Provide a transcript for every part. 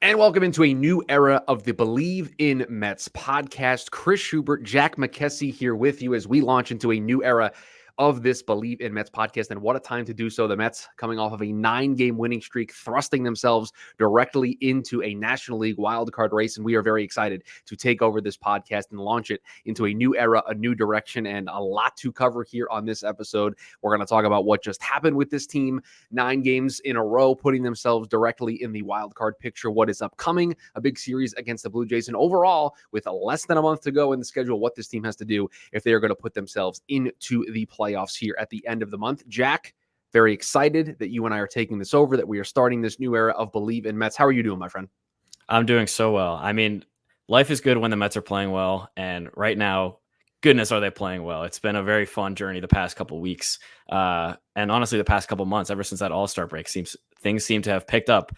And welcome into a new era of the Bleav in Mets podcast. Chris Schubert, Jack McKessy here with you as we launch into a new era of this Bleav in Mets podcast. And what a time to do so. The Mets coming off of a 9-game winning streak, thrusting themselves directly into a National League wildcard race. And we are very excited to take over this podcast and launch it into a new era, a new direction, and a lot to cover here on this episode. We're going to talk about what just happened with this team, 9 games in a row, putting themselves directly in the wildcard picture, what is upcoming, a big series against the Blue Jays, and overall, with less than a month to go in the schedule, what this team has to do if they are going to put themselves into the playoffs here at the end of the month. Jack, very excited that you and I are taking this over, that we are starting this new era of Bleav in Mets. How are you doing, my friend? I'm doing so well. I mean, life is good when the Mets are playing well, and right now, goodness, are they playing well. It's been a very fun journey the past couple weeks, and honestly, the past couple months, ever since that All-Star break, things seem to have picked up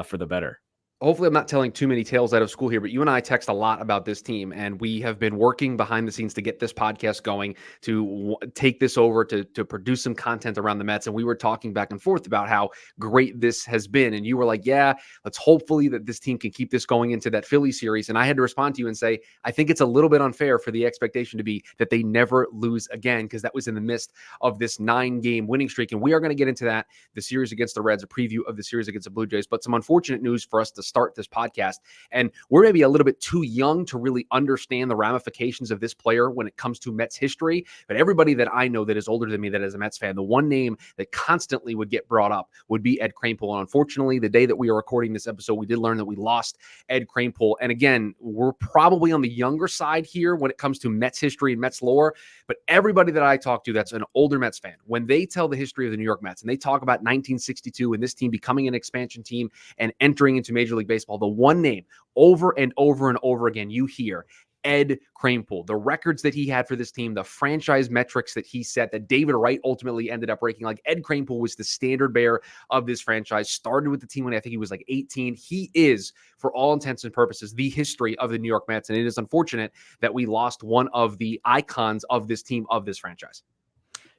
for the better. Hopefully I'm not telling too many tales out of school here, but you and I text a lot about this team, and we have been working behind the scenes to get this podcast going, to take this over, to produce some content around the Mets. And we were talking back and forth about how great this has been. And you were like, yeah, let's hopefully that this team can keep this going into that Philly series. And I had to respond to you and say, I think it's a little bit unfair for the expectation to be that they never lose again, because that was in the midst of this 9-game winning streak. And we are going to get into that, the series against the Reds, a preview of the series against the Blue Jays, but some unfortunate news for us to start this podcast. And we're maybe a little bit too young to really understand the ramifications of this player when it comes to Mets history. But everybody that I know that is older than me, that is a Mets fan, the one name that constantly would get brought up would be Ed Kranepool. And unfortunately, the day that we are recording this episode, we did learn that we lost Ed Kranepool. And again, we're probably on the younger side here when it comes to Mets history and Mets lore. But everybody that I talk to that's an older Mets fan, when they tell the history of the New York Mets and they talk about 1962 and this team becoming an expansion team and entering into Major League Baseball, the one name over and over and over again you hear, Ed Kranepool. The records that he had for this team, the franchise metrics that he set, that David Wright ultimately ended up breaking. Like, Ed Kranepool was the standard bearer of this franchise, started with the team when I think he was like 18. He is, for all intents and purposes, the history of the New York Mets. And it is unfortunate that we lost one of the icons of this team, of this franchise.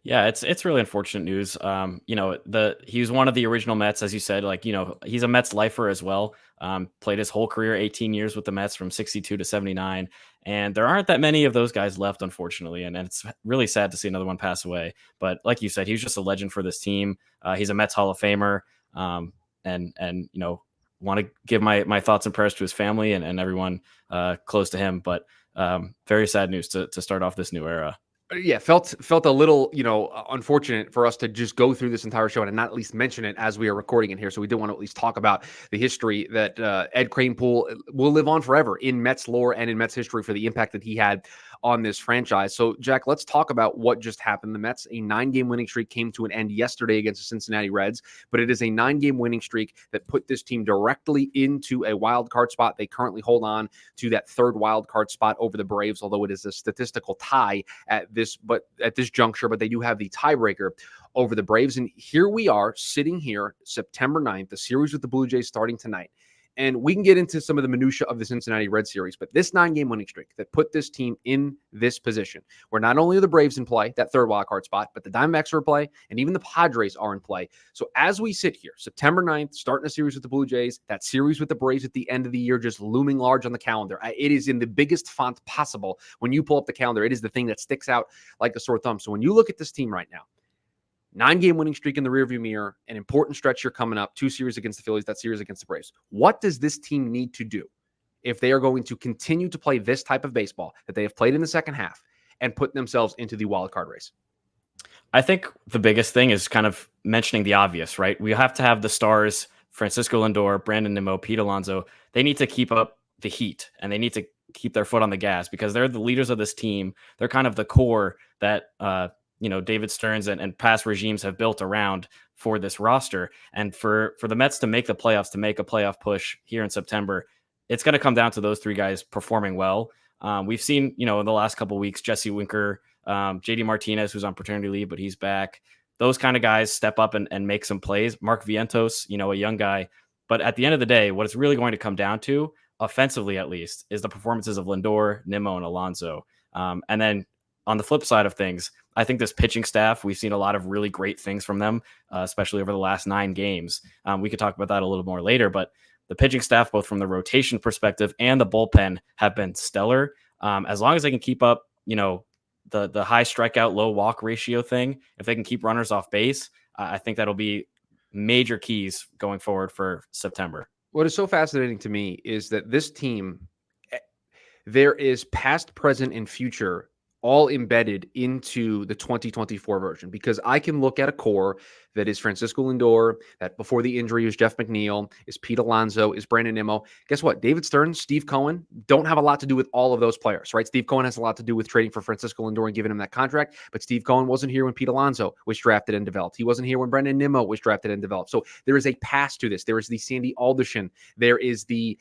Yeah, it's really unfortunate news. He was one of the original Mets, as you said. He's a Mets lifer as well. Played his whole career, 18 years with the Mets from 62 to 79. And there aren't that many of those guys left, unfortunately. And it's really sad to see another one pass away. But like you said, he was just a legend for this team. He's a Mets Hall of Famer. And want to give my thoughts and prayers to his family and everyone close to him. But very sad news to start off this new era. Yeah, felt a little, unfortunate for us to just go through this entire show and not at least mention it as we are recording it here. So we did want to at least talk about the history that Ed Kranepool will live on forever in Mets lore and in Mets history for the impact that he had on this franchise. So, Jack, let's talk about what just happened. The Mets, a 9-game winning streak, came to an end yesterday against the Cincinnati Reds, but it is a 9-game winning streak that put this team directly into a wild card spot. They currently hold on to that third wild card spot over the Braves, although it is a statistical tie at this juncture, but they do have the tiebreaker over the Braves. And here we are sitting here September 9th, the series with the Blue Jays starting tonight. And we can get into some of the minutia of the Cincinnati Red series, but this 9-game winning streak that put this team in this position, where not only are the Braves in play, that third wild card spot, but the Diamondbacks are in play, and even the Padres are in play. So as we sit here, September 9th, starting a series with the Blue Jays, that series with the Braves at the end of the year just looming large on the calendar. It is in the biggest font possible. When you pull up the calendar, it is the thing that sticks out like a sore thumb. So when you look at this team right now, 9-game winning streak in the rearview mirror, an important stretch here coming up, 2 series against the Phillies, that series against the Braves. What does this team need to do if they are going to continue to play this type of baseball that they have played in the second half and put themselves into the wild card race? I think the biggest thing is kind of mentioning the obvious, right? We have to have the stars, Francisco Lindor, Brandon Nimmo, Pete Alonso. They need to keep up the heat, and they need to keep their foot on the gas because they're the leaders of this team. They're kind of the core that, David Stearns and past regimes have built around for this roster. And for the Mets to make the playoffs, to make a playoff push here in September, it's going to come down to those 3 guys performing well. We've seen, in the last couple of weeks, Jesse Winker, JD Martinez, who's on paternity leave, but he's back. Those kind of guys step up and make some plays. Mark Vientos, a young guy. But at the end of the day, what it's really going to come down to, offensively at least, is the performances of Lindor, Nimmo, and Alonso. And then on the flip side of things, I think this pitching staff, we've seen a lot of really great things from them, especially over the last 9 games. We could talk about that a little more later, but The pitching staff, both from the rotation perspective and the bullpen, have been stellar. As long as they can keep up, the high strikeout, low walk ratio thing, if they can keep runners off base, I think that'll be major keys going forward for September. What is so fascinating to me is that this team, there is past, present, and future all embedded into the 2024 version, because I can look at a core that is Francisco Lindor, that before the injury was Jeff McNeil, is Pete Alonso, is Brandon Nimmo. Guess what? David Stearns, Steve Cohen don't have a lot to do with all of those players, right? Steve Cohen has a lot to do with trading for Francisco Lindor and giving him that contract, but Steve Cohen wasn't here when Pete Alonso was drafted and developed. He wasn't here when Brandon Nimmo was drafted and developed. So there is a past to this. There is the Sandy Alderson. There is the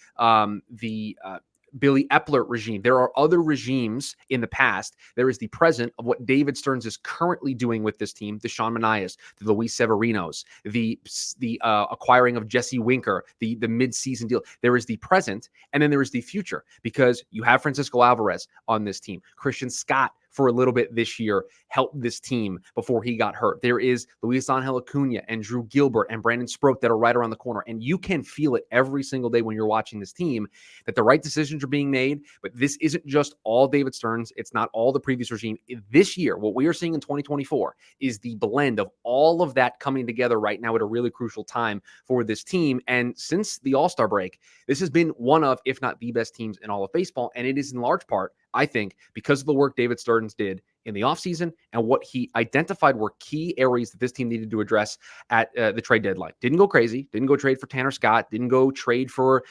Billy Epler regime. There are other regimes in the past. There is the present of what David Stearns is currently doing with this team, the Sean Manaeas, the Luis Severinos, the acquiring of Jesse Winker, the mid-season deal. There is the present, and then there is the future, because you have Francisco Alvarez on this team. Christian Scott for a little bit this year helped this team before he got hurt. There is Luis Angel Acuna and Drew Gilbert and Brandon Sproat that are right around the corner. And you can feel it every single day when you're watching this team that the right decisions are being made. But this isn't just all David Stearns. It's not all the previous regime. This year, what we are seeing in 2024 is the blend of all of that coming together right now at a really crucial time for this team. And since the All-Star break, this has been one of, if not the best teams in all of baseball. And it is in large part, I think, because of the work David Stearns did in the offseason and what he identified were key areas that this team needed to address at the trade deadline. Didn't go crazy. Didn't go trade for Tanner Scott. Didn't go trade for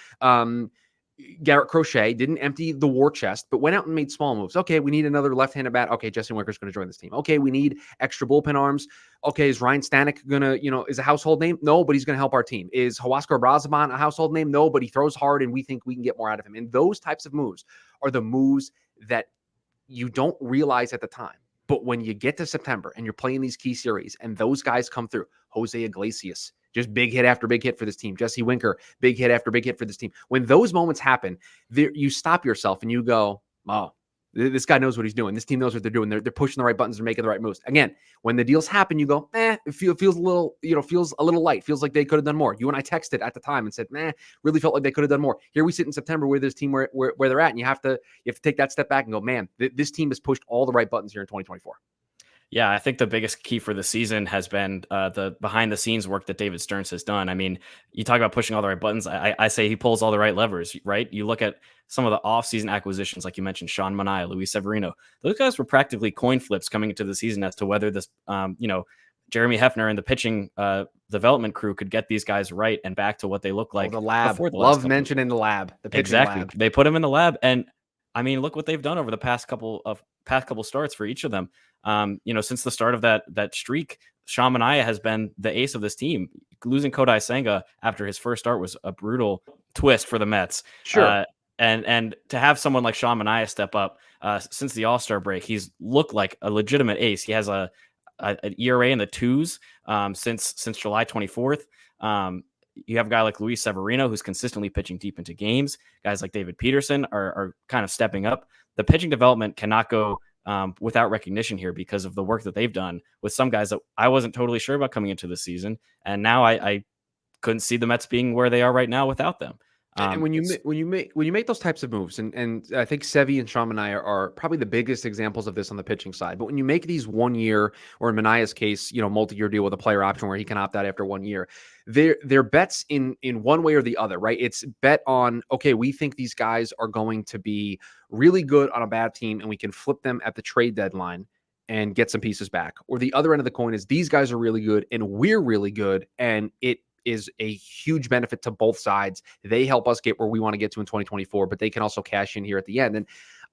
Garrett Crochet. Didn't empty the war chest, but went out and made small moves. Okay, we need another left-handed bat. Okay, Jesse Winker's going to join this team. Okay, we need extra bullpen arms. Okay, is Ryan Stanek going to, is a household name? No, but he's going to help our team. Is Huascar Brazaban a household name? No, but he throws hard and we think we can get more out of him. And those types of moves are the moves that you don't realize at the time. But when you get to September and you're playing these key series and those guys come through, Jose Iglesias, just big hit after big hit for this team. Jesse Winker, big hit after big hit for this team. When those moments happen, you stop yourself and you go, oh, this guy knows what he's doing. This team knows what they're doing. They're pushing the right buttons. They're making the right moves. Again, when the deals happen, you go, it feels a little, feels a little light. Feels like they could have done more. You and I texted at the time and said, really felt like they could have done more. Here we sit in September with this team where they're at, and you have to take that step back and go, man, this team has pushed all the right buttons here in 2024. Yeah, I think the biggest key for the season has been the behind-the-scenes work that David Stearns has done. I mean, you talk about pushing all the right buttons. I say he pulls all the right levers, right? You look at some of the off-season acquisitions, like you mentioned, Sean Manaea, Luis Severino. Those guys were practically coin flips coming into the season as to whether this, Jeremy Hefner and the pitching development crew could get these guys right and back to what they look like. The lab. Love mentioned in the lab. The pitching exactly. lab. They put him in the lab, and I mean, look what they've done over the past couple starts for each of them. Since the start of that streak, Sean Manaea has been the ace of this team. Losing Kodai Senga after his first start was a brutal twist for the Mets. Sure. And to have someone like Sean Manaea step up since the All-Star break, he's looked like a legitimate ace. He has an ERA in the twos since July 24th. You have a guy like Luis Severino who's consistently pitching deep into games. Guys like David Peterson are kind of stepping up. The pitching development cannot go without recognition here because of the work that they've done with some guys that I wasn't totally sure about coming into the season. And now I couldn't see the Mets being where they are right now without them. And when you make those types of moves, and I think Sevy and Sean Manaea are probably the biggest examples of this on the pitching side. But when you make these 1 year, or in Manaea's case, multi-year deal with a player option where he can opt out after 1 year, they're bets in one way or the other, right? It's bet on, okay, we think these guys are going to be really good on a bad team, and we can flip them at the trade deadline and get some pieces back. Or the other end of the coin is these guys are really good and we're really good, and it is a huge benefit to both sides. They help us get where we want to get to in 2024, but they can also cash in here at the end. And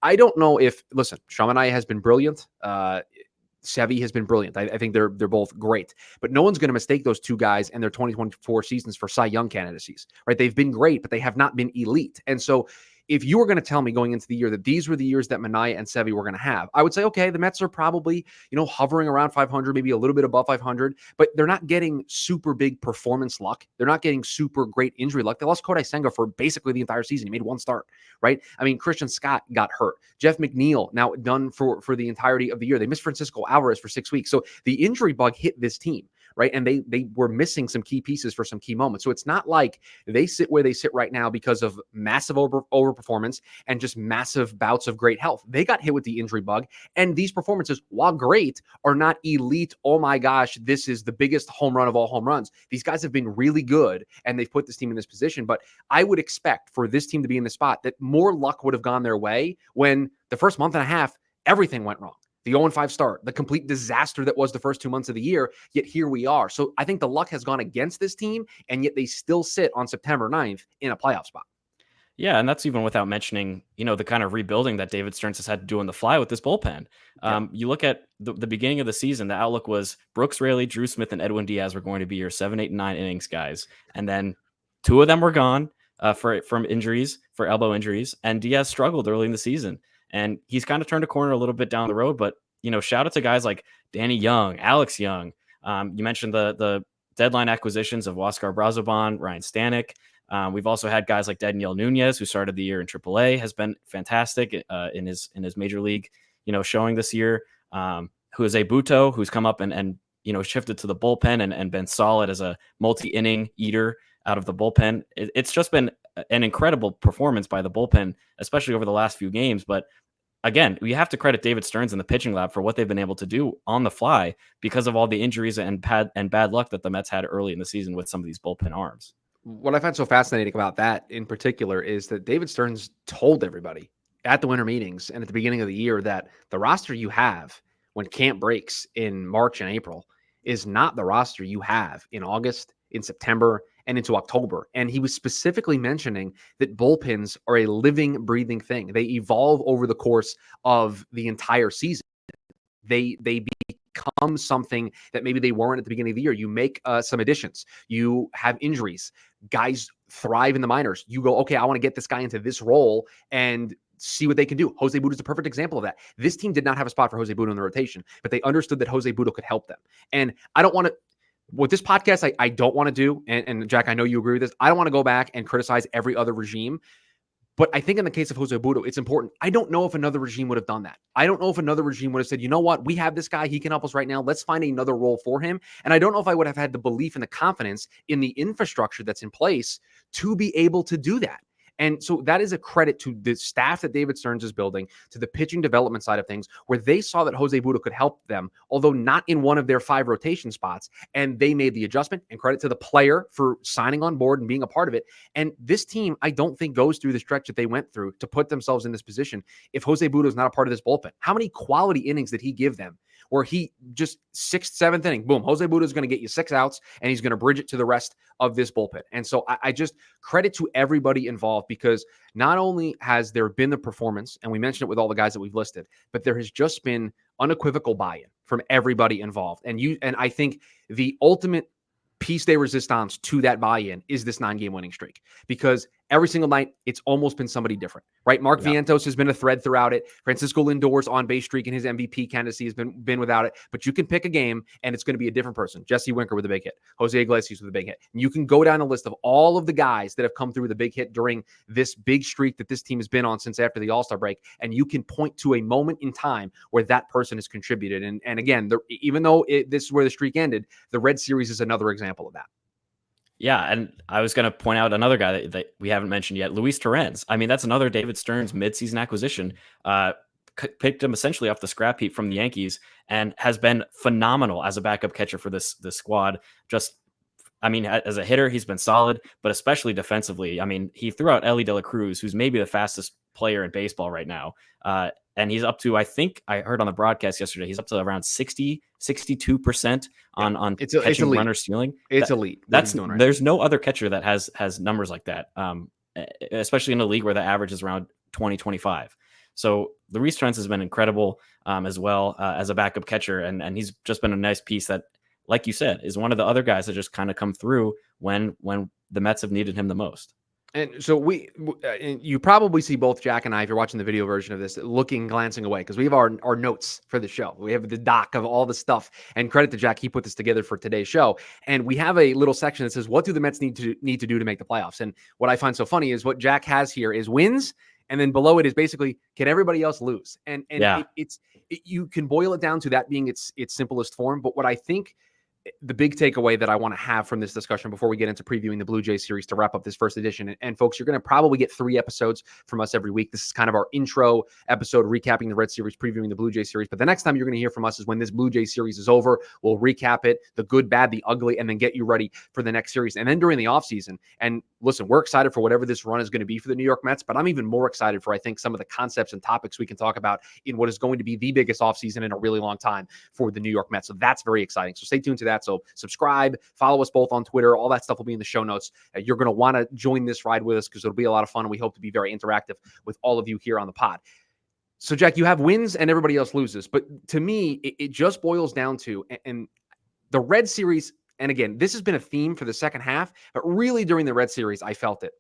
I don't know if, listen, Sean Manaea has been brilliant. Sevy has been brilliant. I think they're both great, but no one's going to mistake those two guys and their 2024 seasons for Cy Young candidacies, right? They've been great, but they have not been elite. And so if you were going to tell me going into the year that these were the years that Manaea and Sevy were going to have, I would say, okay, the Mets are probably, hovering around 500, maybe a little bit above 500, but they're not getting super big performance luck. They're not getting super great injury luck. They lost Kodai Senga for basically the entire season. He made one start, right? I mean, Christian Scott got hurt. Jeff McNeil now done for the entirety of the year. They missed Francisco Alvarez for 6 weeks. So the injury bug hit this team, right? And they were missing some key pieces for some key moments. So it's not like they sit where they sit right now because of massive overperformance and just massive bouts of great health. They got hit with the injury bug, and these performances, while great, are not elite. Oh my gosh, this is the biggest home run of all home runs. These guys have been really good, and they've put this team in this position. But I would expect for this team to be in the spot that more luck would have gone their way when the first month and a half, everything went wrong. The 0-5 start, the complete disaster that was the first 2 months of the year, yet here we are. So I think the luck has gone against this team, and yet they still sit on September 9th in a playoff spot. Yeah, and that's even without mentioning, the kind of rebuilding that David Stearns has had to do on the fly with this bullpen. You look at the beginning of the season, the outlook was Brooks Raley, Drew Smith, and Edwin Diaz were going to be your 7, 8, and 9 innings guys. And then 2 of them were gone from injuries, for elbow injuries, and Diaz struggled early in the season. And he's kind of turned a corner a little bit down the road, but shout out to guys like Danny Young, Alex Young. You mentioned the deadline acquisitions of Huascar Brazoban, Ryan Stanek. We've also had guys like Daniel Nunez, who started the year in AAA, has been fantastic in his major league, showing this year. Jose Buto, who's come up and shifted to the bullpen and been solid as a multi-inning eater out of the bullpen. It's just been an incredible performance by the bullpen, especially over the last few games. But again, we have to credit David Stearns and the pitching lab for what they've been able to do on the fly because of all the injuries and bad luck that the Mets had early in the season with some of these bullpen arms. What I find so fascinating about that in particular is that David Stearns told everybody at the winter meetings and at the beginning of the year that the roster you have when camp breaks in March and April is not the roster you have in August, in September, and into October. And he was specifically mentioning that bullpens are a living, breathing thing. They evolve over the course of the entire season. They become something that maybe they weren't at the beginning of the year. You make some additions. You have injuries. Guys thrive in the minors. You go, okay, I want to get this guy into this role and see what they can do. Jose Buto is a perfect example of that. This team did not have a spot for Jose Buto in the rotation, but they understood that Jose Buto could help them. And I don't want to, with this podcast, I don't want to do, and Jack, I know you agree with this, I don't want to go back and criticize every other regime. But I think in the case of Jose Buto, it's important. I don't know if another regime would have done that. I don't know if another regime would have said, you know what, we have this guy, he can help us right now. Let's find another role for him. And I don't know if I would have had the belief and the confidence in the infrastructure that's in place to be able to do that. And so that is a credit to the staff that David Stearns is building, to the pitching development side of things, where they saw that Jose Buto could help them, although not in one of their 5 rotation spots. And they made the adjustment, and credit to the player for signing on board and being a part of it. And this team, I don't think, goes through the stretch that they went through to put themselves in this position if Jose Buto is not a part of this bullpen. How many quality innings did he give them? Where he just 6th, 7th inning, boom, Jose Buto is going to get you 6 outs, and he's going to bridge it to the rest of this bullpen. And so I just credit to everybody involved, because not only has there been the performance, and we mentioned it with all the guys that we've listed, but there has just been unequivocal buy-in from everybody involved. And I think the ultimate piece de resistance to that buy-in is this 9-game winning streak, because every single night it's almost been somebody different, right? Mark Vientos has been a thread throughout it. Francisco Lindor's on-base streak and his MVP candidacy has been without it. But you can pick a game and it's going to be a different person. Jesse Winker with a big hit, Jose Iglesias with a big hit. And you can go down a list of all of the guys that have come through with a big hit during this big streak that this team has been on since after the All-Star break, and you can point to a moment in time where that person has contributed. And again, even though this is where the streak ended, the Red Series is another example of that. Yeah, and I was going to point out another guy that we haven't mentioned yet, Luis Torrens. I mean, that's another David Stearns midseason acquisition. Picked him essentially off the scrap heap from the Yankees and has been phenomenal as a backup catcher for this squad. Just, I mean, as a hitter, he's been solid, but especially defensively. I mean, he threw out Elly De La Cruz, who's maybe the fastest player in baseball right now. And he's up to, I think I heard on the broadcast yesterday, he's up to around 62% on catching runner stealing. It's elite. There's no other catcher that has numbers like that, especially in a league where the average is around 20-25. So Luis Torrens has been incredible as well as a backup catcher. And he's just been a nice piece that, like you said, is one of the other guys that just kind of come through when the Mets have needed him the most. And so you probably see both Jack and I, if you're watching the video version of this, glancing away, because we have our notes for the show. We have the doc of all the stuff, and credit to Jack, he put this together for today's show. And we have a little section that says, what do the Mets need to do to make the playoffs? And what I find so funny is what Jack has here is wins, and then below it is basically, can everybody else lose? And yeah. You can boil it down to that being its simplest form. But what I think the big takeaway that I want to have from this discussion before we get into previewing the Blue Jays series to wrap up this first edition. And folks, you're going to probably get 3 episodes from us every week. This is kind of our intro episode, recapping the Red Series, previewing the Blue Jays series. But the next time you're going to hear from us is when this Blue Jays series is over. We'll recap it, the good, bad, the ugly, and then get you ready for the next series. And then during the offseason, and listen, we're excited for whatever this run is going to be for the New York Mets, but I'm even more excited for, I think, some of the concepts and topics we can talk about in what is going to be the biggest offseason in a really long time for the New York Mets. So that's very exciting. So stay tuned to that. So subscribe, follow us both on Twitter. All that stuff will be in the show notes. You're going to want to join this ride with us because it'll be a lot of fun. And we hope to be very interactive with all of you here on the pod. So, Jack, you have wins and everybody else loses. But to me, it just boils down to, and the Red Series, and again, this has been a theme for the second half, but really during the Red Series, I felt it.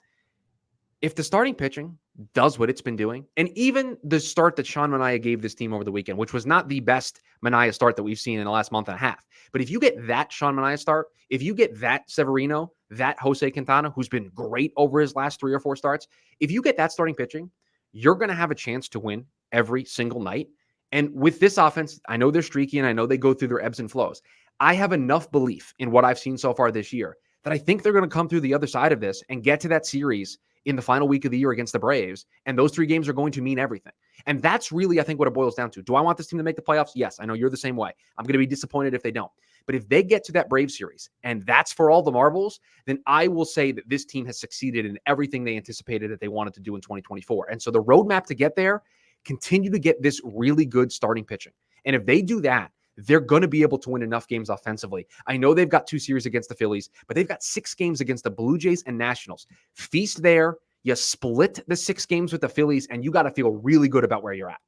If the starting pitching does what it's been doing, and even the start that Sean Manaea gave this team over the weekend, which was not the best Manaea start that we've seen in the last month and a half, but if you get that Sean Manaea start, if you get that Severino, that Jose Quintana, who's been great over his last 3 or 4 starts, if you get that starting pitching, you're going to have a chance to win every single night. And with this offense, I know they're streaky and I know they go through their ebbs and flows. I have enough belief in what I've seen so far this year that I think they're going to come through the other side of this and get to that series in the final week of the year against the Braves. And those 3 games are going to mean everything. And that's really, I think, what it boils down to. Do I want this team to make the playoffs? Yes. I know you're the same way. I'm going to be disappointed if they don't. But if they get to that Braves series and that's for all the marbles, then I will say that this team has succeeded in everything they anticipated that they wanted to do in 2024. And so the roadmap to get there, continue to get this really good starting pitching. And if they do that, they're going to be able to win enough games offensively. I know they've got 2 series against the Phillies, but they've got 6 games against the Blue Jays and Nationals. Feast there. You split the 6 games with the Phillies, and you got to feel really good about where you're at.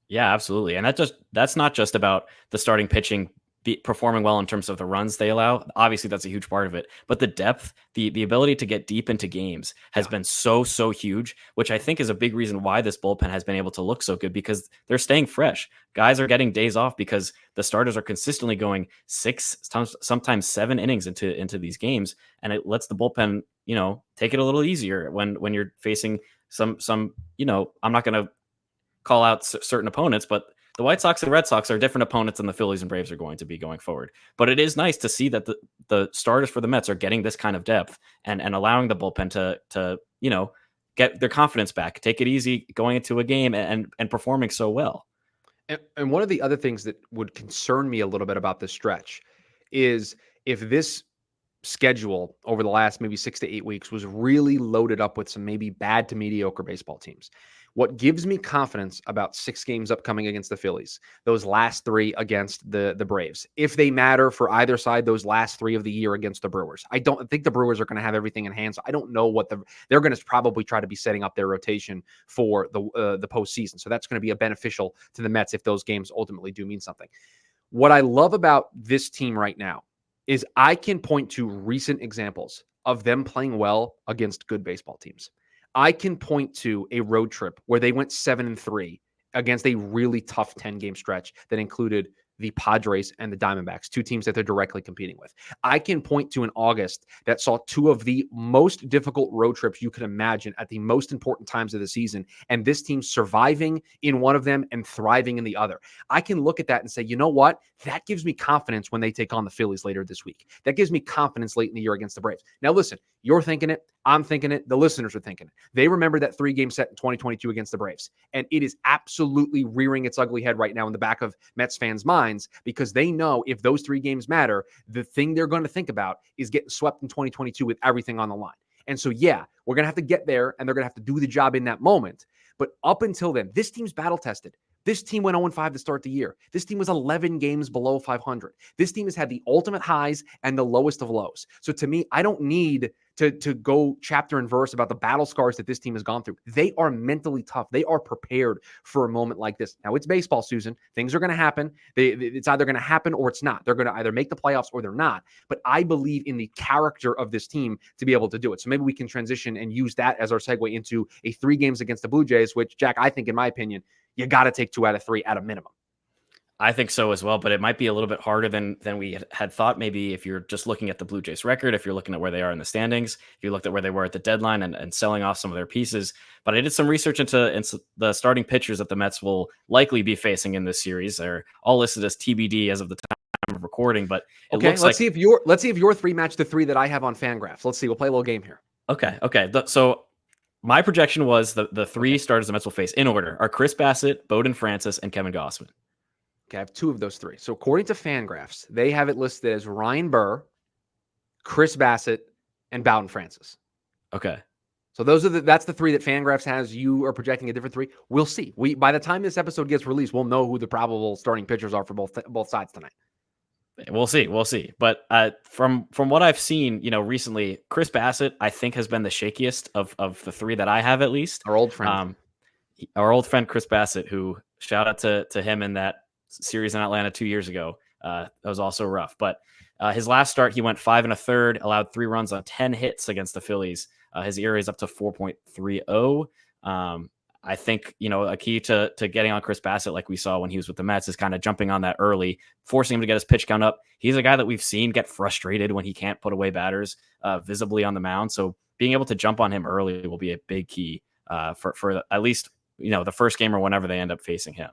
Yeah, absolutely. And that's not just about the starting pitching performing well in terms of the runs they allow. Obviously, that's a huge part of it. But the depth, the ability to get deep into games has been so huge, which I think is a big reason why this bullpen has been able to look so good, because they're staying fresh. Guys are getting days off because the starters are consistently going 6, sometimes 7 innings into these games. And it lets the bullpen, take it a little easier when you're facing some, I'm not going to call out certain opponents, but the White Sox and Red Sox are different opponents than the Phillies and Braves are going to be going forward. But it is nice to see that the starters for the Mets are getting this kind of depth and allowing the bullpen to get their confidence back, take it easy going into a game and performing so well. And one of the other things that would concern me a little bit about this stretch is if this schedule over the last maybe 6 to 8 weeks was really loaded up with some maybe bad to mediocre baseball teams. What gives me confidence about 6 games upcoming against the Phillies, those last 3 against the Braves, if they matter for either side, those last 3 of the year against the Brewers. I don't think the Brewers are going to have everything in hand. So I don't know what they're going to probably try to be setting up their rotation for the postseason. So that's going to be a beneficial to the Mets if those games ultimately do mean something. What I love about this team right now is I can point to recent examples of them playing well against good baseball teams. I can point to a road trip where they went 7-3 against a really tough 10-game stretch that included the Padres and the Diamondbacks, 2 teams that they're directly competing with. I can point to an August that saw 2 of the most difficult road trips you could imagine at the most important times of the season, and this team surviving in one of them and thriving in the other. I can look at that and say, you know what? That gives me confidence when they take on the Phillies later this week. That gives me confidence late in the year against the Braves. Now, listen, you're thinking it. I'm thinking it. The listeners are thinking it. They remember that 3-game set in 2022 against the Braves. And it is absolutely rearing its ugly head right now in the back of Mets fans' minds, because they know if those 3 games matter, the thing they're going to think about is getting swept in 2022 with everything on the line. And so, yeah, we're going to have to get there, and they're going to have to do the job in that moment. But up until then, this team's battle tested. This team went 0-5 to start the year. This team was 11 games below 500. This team has had the ultimate highs and the lowest of lows. So to me, I don't need to go chapter and verse about the battle scars that this team has gone through. They are mentally tough. They are prepared for a moment like this. Now, it's baseball, Susan. Things are going to happen. It's either going to happen or it's not. They're going to either make the playoffs or they're not. But I Bleav in the character of this team to be able to do it. So maybe we can transition and use that as our segue into a 3 games against the Blue Jays, which, Jack, I think, in my opinion, you got to take 2 out of 3 at a minimum. I think so as well, but it might be a little bit harder than we had thought. Maybe if you're just looking at the Blue Jays record, if you're looking at where they are in the standings, if you looked at where they were at the deadline and selling off some of their pieces. But I did some research into the starting pitchers that the Mets will likely be facing in this series. They're all listed as TBD as of the time of recording, but it Okay, looks like see if your three match the three that I have on Fangraphs. Let's see. We'll play a little game here. okay. So my projection was the three starters the Mets will face in order are Chris Bassett, Bowden Francis, and Kevin Gausman. Okay, I have two of those three. So according to Fangraphs, they have it listed as Ryan Burr, Chris Bassett, and Bowden Francis. Okay. So that's the three that Fangraphs has. You are projecting a different three. We'll see. By the time this episode gets released, we'll know who the probable starting pitchers are for both sides tonight. We'll see. But from what I've seen, recently, Chris Bassett, I think, has been the shakiest of the three that I have, at least. Our old friend. Chris Bassett, who shout out to him in that series in Atlanta 2 years ago. That was also rough. But his last start, he went 5 1/3, allowed 3 runs on 10 hits against the Phillies. His ERA is up to 4.30. I think, a key to getting on Chris Bassett, like we saw when he was with the Mets, is kind of jumping on that early, forcing him to get his pitch count up. He's a guy that we've seen get frustrated when he can't put away batters visibly on the mound. So being able to jump on him early will be a big key for at least, the first game or whenever they end up facing him.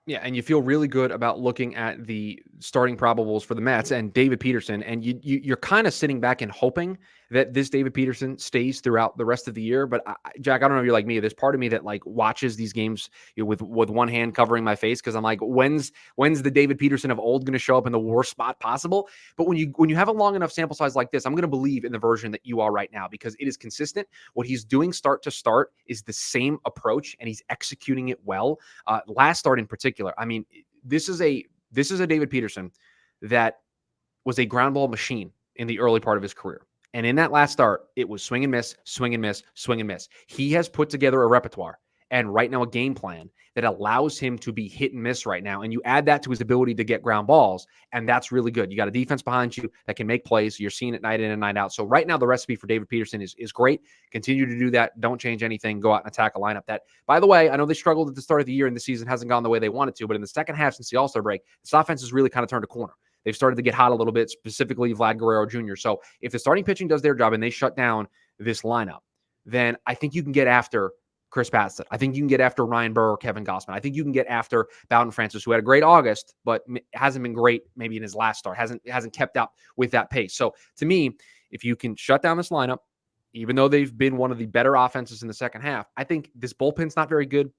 Yeah, and you feel really good about looking at the starting probables for the Mets and David Peterson, and you're kind of sitting back and hoping that this David Peterson stays throughout the rest of the year. But Jack, I don't know if you're like me. There's part of me that watches these games with one hand covering my face because I'm like, when's the David Peterson of old going to show up in the worst spot possible? But when you have a long enough sample size like this, I'm going to believe in the version that you are right now because it is consistent. What he's doing start to start is the same approach, and he's executing it well. Last start in particular, I mean, this is a David Peterson that was a ground ball machine in the early part of his career. And in that last start, it was swing and miss, swing and miss, swing and miss. He has put together a repertoire and right now a game plan that allows him to be hit and miss right now. And you add that to his ability to get ground balls, and that's really good. You got a defense behind you that can make plays. You're seeing it night in and night out. So right now, the recipe for David Peterson is great. Continue to do that. Don't change anything. Go out and attack a lineup that, by the way, I know they struggled at the start of the year and the season hasn't gone the way they wanted to, but in the second half since the All-Star break, this offense has really kind of turned a corner. They've started to get hot a little bit, specifically Vlad Guerrero Jr. So if the starting pitching does their job and they shut down this lineup, then I think you can get after Chris Bassett. I think you can get after Ryan Burr or Kevin Gausman. I think you can get after Bowden Francis, who had a great August, but hasn't been great maybe in his last start, hasn't kept up with that pace. So to me, if you can shut down this lineup, even though they've been one of the better offenses in the second half, I think this bullpen's not very good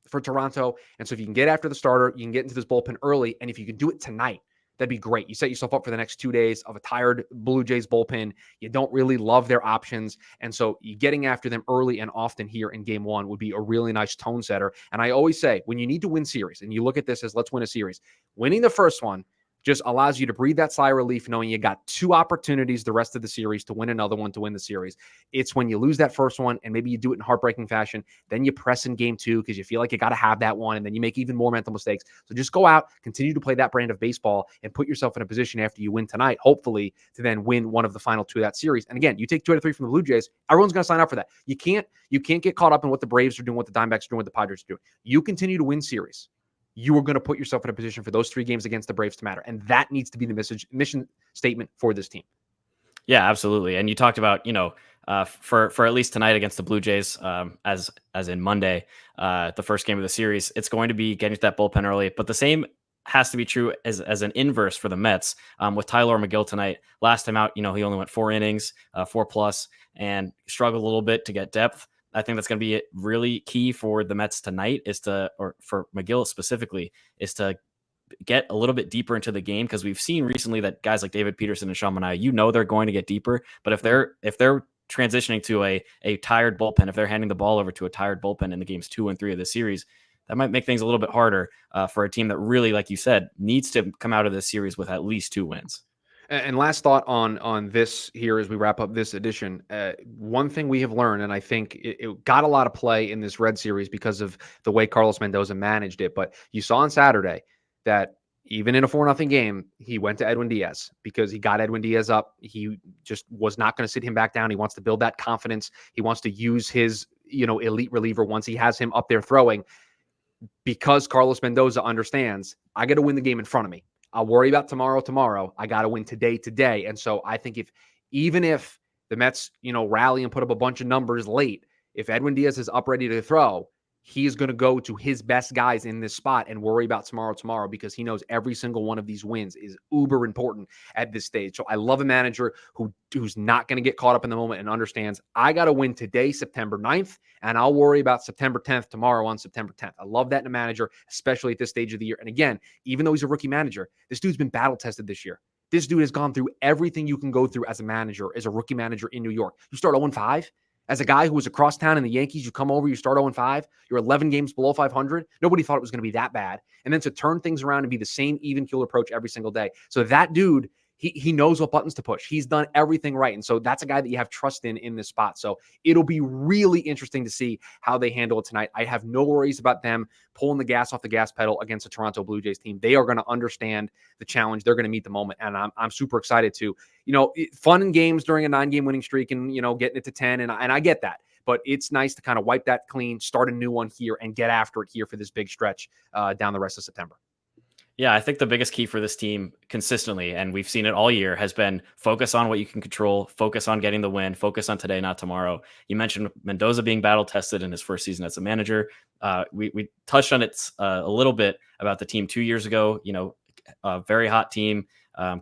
for Toronto. And so if you can get after the starter, you can get into this bullpen early. And if you can do it tonight, that'd be great. You set yourself up for the next 2 days of a tired Blue Jays bullpen. You don't really love their options. And so you getting after them early and often here in game one would be a really nice tone setter. And I always say, when you need to win series, and you look at this as let's win a series, winning the first one just allows you to breathe that sigh of relief knowing you got 2 opportunities the rest of the series to win another one, to win the series. It's when you lose that first one and maybe you do it in heartbreaking fashion, then you press in game 2 because you feel like you got to have that one, and then you make even more mental mistakes. So just go out, continue to play that brand of baseball, and put yourself in a position after you win tonight, hopefully, to then win one of the final 2 of that series. And again, you take 2 out of 3 from the Blue Jays, everyone's going to sign up for that. You can't get caught up in what the Braves are doing, what the Diamondbacks are doing, what the Padres are doing. You continue to win series, you are going to put yourself in a position for those 3 games against the Braves to matter. And that needs to be the mission statement for this team. Yeah, absolutely. And you talked about, for at least tonight against the Blue Jays, as in Monday, the first game of the series, it's going to be getting to that bullpen early. But the same has to be true as an inverse for the Mets with Tyler McGill tonight. Last time out, he only went 4 innings, 4+, and struggled a little bit to get depth. I think that's going to be really key for the Mets tonight or for McGill specifically, is to get a little bit deeper into the game, because we've seen recently that guys like David Peterson and Sean Manaea, they're going to get deeper, but if they're transitioning to a tired bullpen, if they're handing the ball over to a tired bullpen in the games 2 and 3 of the series, that might make things a little bit harder for a team that really, like you said, needs to come out of this series with at least 2 wins. And last thought on this here as we wrap up this edition, one thing we have learned, and I think it got a lot of play in this Red Series because of the way Carlos Mendoza managed it, but you saw on Saturday that even in a 4-0 game, he went to Edwin Diaz because he got Edwin Diaz up. He just was not going to sit him back down. He wants to build that confidence. He wants to use his, elite reliever once he has him up there throwing, because Carlos Mendoza understands, I got to win the game in front of me. I'll worry about tomorrow. I got to win today. And so I think even if the Mets, rally and put up a bunch of numbers late, if Edwin Diaz is up ready to throw, he is going to go to his best guys in this spot and worry about tomorrow because he knows every single one of these wins is uber important at this stage. So I love a manager who's not going to get caught up in the moment and understands I got to win today, September 9th, and I'll worry about September 10th tomorrow on September 10th. I love that in a manager, especially at this stage of the year. And again, even though he's a rookie manager, this dude's been battle tested this year. This dude has gone through everything you can go through as a manager, as a rookie manager in New York. You start 0-5. As a guy who was across town in the Yankees, you come over, you start 0-5, you're 11 games below 500. Nobody thought it was going to be that bad. And then to turn things around and be the same even keel approach every single day. So that dude, he knows what buttons to push. He's done everything right. And so that's a guy that you have trust in this spot. So it'll be really interesting to see how they handle it tonight. I have no worries about them pulling the gas off the gas pedal against the Toronto Blue Jays team. They are going to understand the challenge. They're going to meet the moment. And I'm super excited to, fun in games during a 9-game winning streak and, getting it to 10. And I get that. But it's nice to kind of wipe that clean, start a new one here, and get after it here for this big stretch down the rest of September. Yeah, I think the biggest key for this team consistently, and we've seen it all year, has been focus on what you can control, focus on getting the win, focus on today, not tomorrow. You mentioned Mendoza being battle tested in his first season as a manager. We touched on it a little bit about the team 2 years ago, a very hot team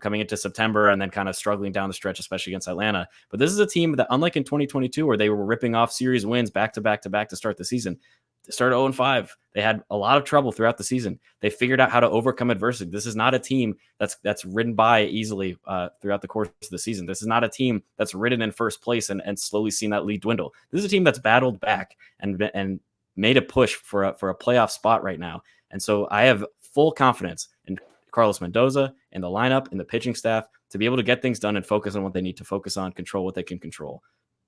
coming into September and then kind of struggling down the stretch, especially against Atlanta. But this is a team that, unlike in 2022, where they were ripping off series wins back to back to start the season, they started 0-5. They had a lot of trouble throughout the season. They figured out how to overcome adversity. This is not a team that's ridden by easily throughout the course of the season. This is not a team that's ridden in first place and slowly seen that lead dwindle. This is a team that's battled back and made a push for a playoff spot right now. And so I have full confidence in Carlos Mendoza, in the lineup, in the pitching staff, to be able to get things done and focus on what they need to focus on, control what they can control.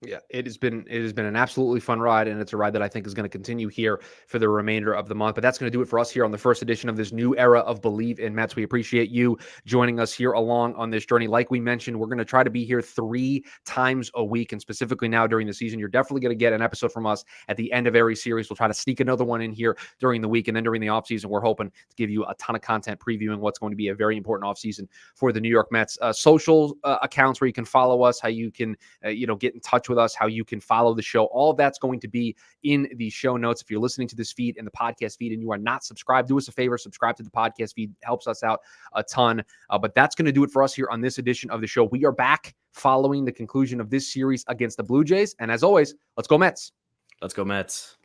Yeah, it has been an absolutely fun ride, and it's a ride that I think is going to continue here for the remainder of the month. But that's going to do it for us here on the first edition of this new era of Bleav in Mets. We appreciate you joining us here along on this journey. Like we mentioned, we're going to try to be here 3 times a week, and specifically now during the season, you're definitely going to get an episode from us at the end of every series. We'll try to sneak another one in here during the week, and then during the offseason, we're hoping to give you a ton of content previewing what's going to be a very important offseason for the New York Mets. Social accounts where you can follow us, how you can get in touch with us, how you can follow the show. All of that's going to be in the show notes. If you're listening to this feed in the podcast feed and you are not subscribed, do us a favor, subscribe to the podcast feed. It helps us out a ton. But that's going to do it for us here on this edition of the show. We are back following the conclusion of this series against the Blue Jays. And as always, let's go Mets. Let's go Mets.